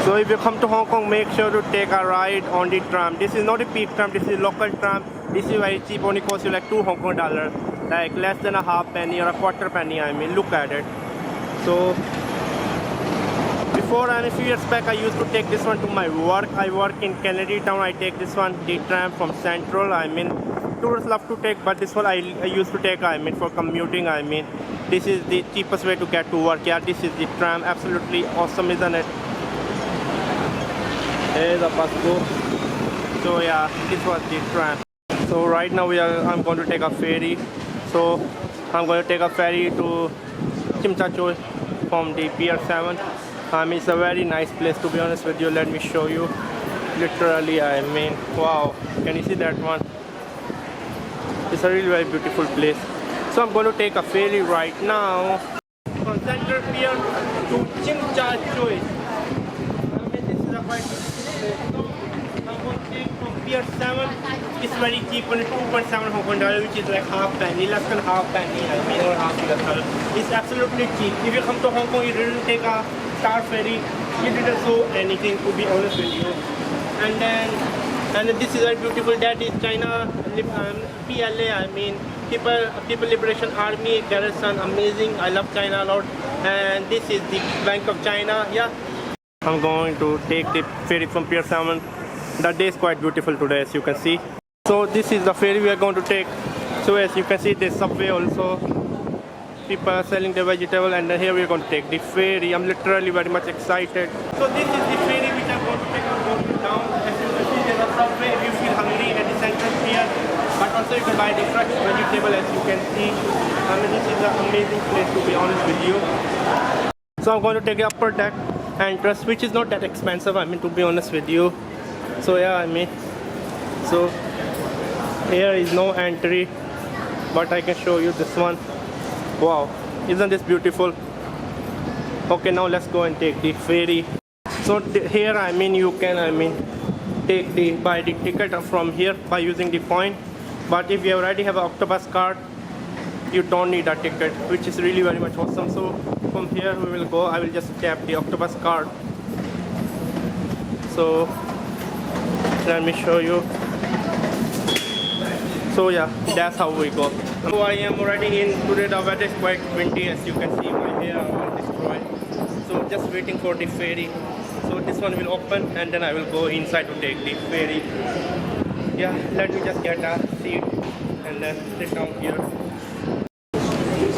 So if you come to Hong Kong, make sure to take a ride on the tram. This is not a peak tram, this is local tram. This is very cheap, only costs you like 2 Hong Kong dollar, like less than a half penny or a quarter penny. I mean, look at it. So before, and a few years back, I used to take this one to my work. I work in Kennedy Town. I take this one, the tram from Central. I mean, tourists love to take, but this one I used to take. I mean, for commuting. I mean, this is the cheapest way to get to work. Yeah, this is the tram. Absolutely awesome, isn't it? There's a bus go. So yeah, this was the tram. So right now I'm going to take a ferry. So I'm going to take a ferry to Chim Cha Choy from the Pier 7. It's a very nice place, to be honest with you. Let me show you. Literally, I mean, wow, can you see that one? It's a really very beautiful place. So I'm going to take a ferry right now from Central Pier to Chim Cha Choy. This is a quite beautiful place. So I'm going to take from Pier 7. It's very cheap, only 2.7 Hong Kong dollar, which is like half penny, less than half penny, I mean, or half US dollar. It's absolutely cheap. If you come to Hong Kong, you didn't take a Star Ferry, you didn't show anything, to be honest with you. And then this is very beautiful. That is China PLA. I mean, People Liberation Army garrison. Amazing. I love China a lot. And this is the Bank of China. Yeah. I'm going to take the ferry from Pier 7. The day is quite beautiful today, as you can see. So this is the ferry we are going to take. So as you can see, there's subway also. People are selling the vegetable, and then here we are going to take the ferry. I'm literally very much excited. So this is the ferry which I'm going to take. I'm going to down. As you can see, there's a subway if you feel hungry at the Central Pier. But also you can buy the fresh vegetable, as you can see. I mean, this is an amazing place, to be honest with you. So I'm going to take the upper deck entrance, which is not that expensive, I mean, to be honest with you. So yeah, I mean, so here is no entry, but I can show you this one. Wow, isn't this beautiful? Okay, now let's go and take the ferry. So here, I mean, you can, buy the ticket from here by using the point. But if you already have an Octopus card, you don't need a ticket, which is really very much awesome. So from here we will go. I will just tap the Octopus card. So let me show you. So yeah, that's how we go. So I am already in. Today the weather is quite windy, as you can see. My hair all destroyed. So just waiting for the ferry. So this one will open, and then I will go inside to take the ferry. Yeah, let me just get a seat and then sit down here.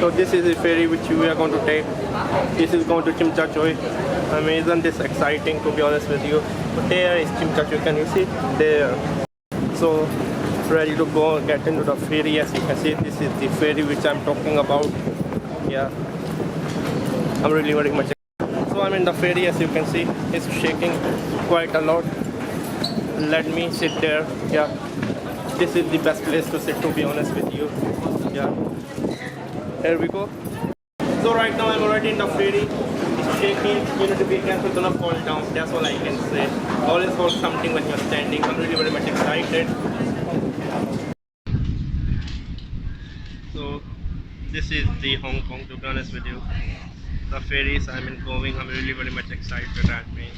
So this is the ferry which we are going to take. This is going to Chim Cha Choy. I mean, isn't this exciting, to be honest with you? But there is Chim Cha Choy, can you see? There. So ready to go get into the ferry. As you can see, this is the ferry which I'm talking about. Yeah, I'm really very much excited. So I'm in the ferry, as you can see. It's shaking quite a lot. Let me sit there. Yeah, this is the best place to sit, to be honest with you. Yeah, here we go. So right now I'm already in the ferry. It's shaking. You need to be careful to not fall down. That's all I can say. Always hold something when you're standing. I'm really very much excited. So this is the Hong Kong, to be honest with you. The ferries I'm going. I'm really very much excited at me.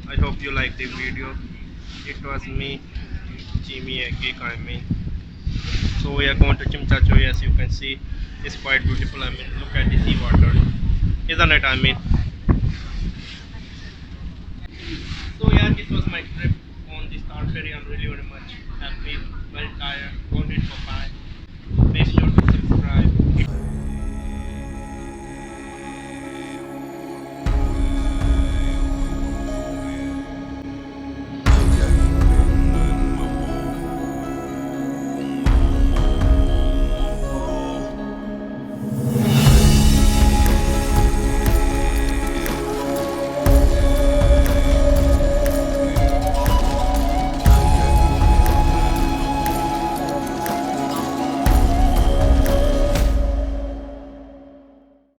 I hope you like the video. It was me, Jimmy, a geek, I mean. So we are going to Chim Cha Choy, as you can see. It's quite beautiful. I mean, look at the sea water, isn't it? I mean, so yeah, this was my trip on the Star Ferry. I'm really very much happy, very tired. On it for